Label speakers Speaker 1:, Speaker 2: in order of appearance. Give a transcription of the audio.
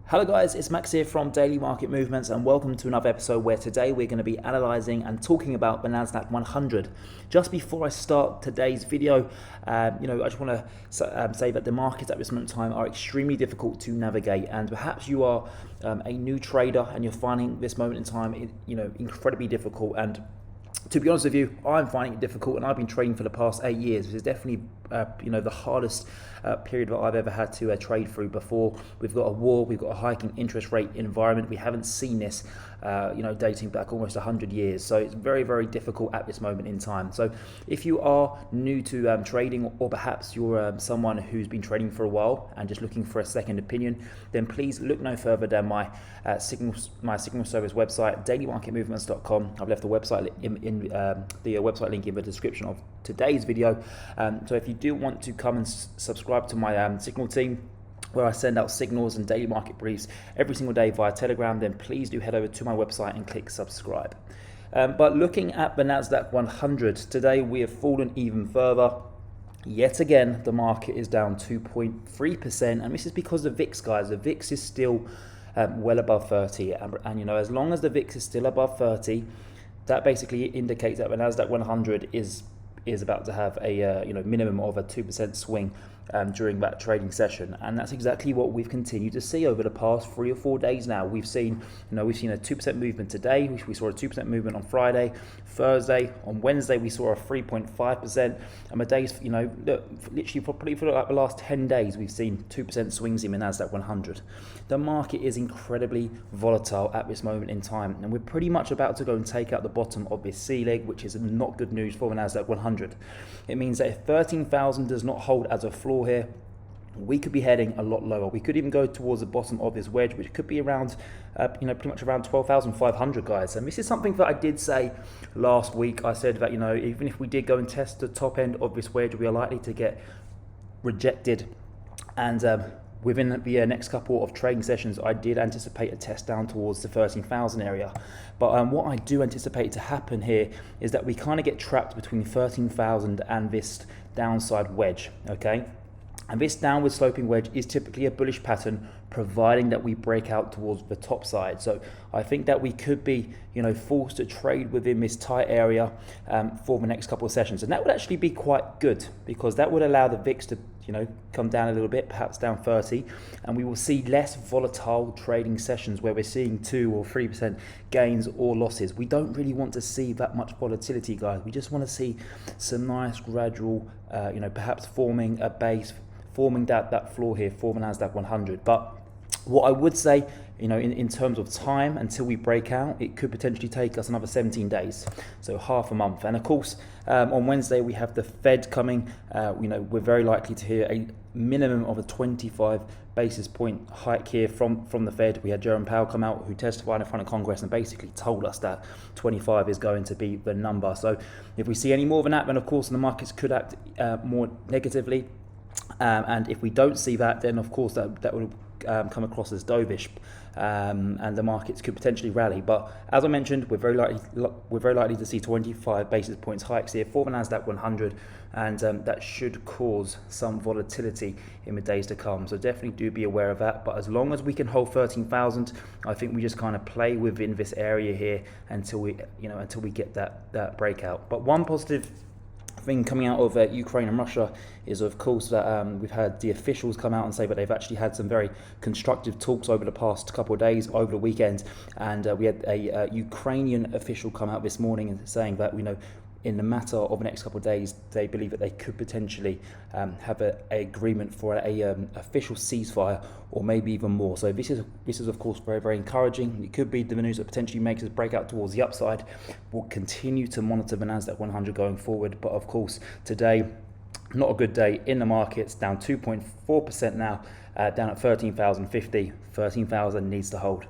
Speaker 1: Hello guys, it's Max here from Daily Market Movements and welcome to another episode where today we're going to be analysing and talking about the NASDAQ100. Just before I start today's video, I just want to say that the markets at this moment in time are extremely difficult to navigate, and perhaps you are a new trader and you're finding this moment in time incredibly difficult. And to be honest with you, I'm finding it difficult, and I've been trading for the past 8 years. This is definitely, the hardest period that I've ever had to trade through before. We've got a war, we've got a hiking interest rate environment. We haven't seen this, dating back almost 100 years. So it's very, very difficult at this moment in time. So if you are new to trading, or perhaps you're someone who's been trading for a while and just looking for a second opinion, then please look no further than my signal service website, dailymarketmovements.com. I've left the website in the website link in the description of today's video. So if you do want to come and subscribe to my signal team, where I send out signals and daily market briefs every single day via Telegram, then please do head over to my website and click subscribe. But looking at the NASDAQ 100, today we have fallen even further. Yet again, the market is down 2.3%, and this is because the VIX, guys. The VIX is still well above 30, and as long as the VIX is still above 30, that basically indicates that the NASDAQ 100 is about to have a minimum of a 2% swing during that trading session, and that's exactly what we've continued to see over the past 3 or 4 days now. We've seen a 2% movement today. We saw a 2% movement on Friday, Thursday, on Wednesday we saw a 3.5%, and the days, literally probably for like the last 10 days, we've seen 2% swings in the NASDAQ 100. The market is incredibly volatile at this moment in time, and we're pretty much about to go and take out the bottom of this C leg, which is not good news for the NASDAQ 100. It means that if 13,000 does not hold as a floor here, we could be heading a lot lower. We could even go towards the bottom of this wedge, which could be around, pretty much around 12,500, guys. And this is something that I did say last week. I said that, even if we did go and test the top end of this wedge, we are likely to get rejected. And within the next couple of trading sessions, I did anticipate a test down towards the 13,000 area. But what I do anticipate to happen here is that we kind of get trapped between 13,000 and this downside wedge, okay? And this downward sloping wedge is typically a bullish pattern, providing that we break out towards the top side. So I think that we could be, forced to trade within this tight area for the next couple of sessions. And that would actually be quite good, because that would allow the VIX to, come down a little bit, perhaps down 30, and we will see less volatile trading sessions where we're seeing 2 or 3% gains or losses. We don't really want to see that much volatility, guys. We just want to see some nice gradual, perhaps forming a base, forming that floor here for the NASDAQ 100. But what I would say, in terms of time until we break out, it could potentially take us another 17 days, so half a month. And of course, on Wednesday we have the Fed coming. We're very likely to hear a minimum of a 25 basis point hike here from the Fed. We had Jerome Powell come out, who testified in front of Congress and basically told us that 25 is going to be the number. So if we see any more than that, then of course the markets could act more negatively. And if we don't see that, then of course that will come across as dovish, and the markets could potentially rally. But as I mentioned, we're very likely to see 25 basis points hikes here for the NASDAQ 100, and that should cause some volatility in the days to come. So definitely do be aware of that. But as long as we can hold 13,000, I think we just kind of play within this area here until we get that breakout. But one positive thing coming out of Ukraine and Russia is, of course, that we've had the officials come out and say that they've actually had some very constructive talks over the past couple of days, over the weekend. And we had a Ukrainian official come out this morning and saying that, in the matter of the next couple of days, they believe that they could potentially have an agreement for a official ceasefire, or maybe even more. So this is of course very, very encouraging. It could be the news that potentially makes us break out towards the upside. We'll continue to monitor the NASDAQ 100 going forward, but of course today, not a good day in the markets, down 2.4% now, down at 13,050. 13,000 needs to hold.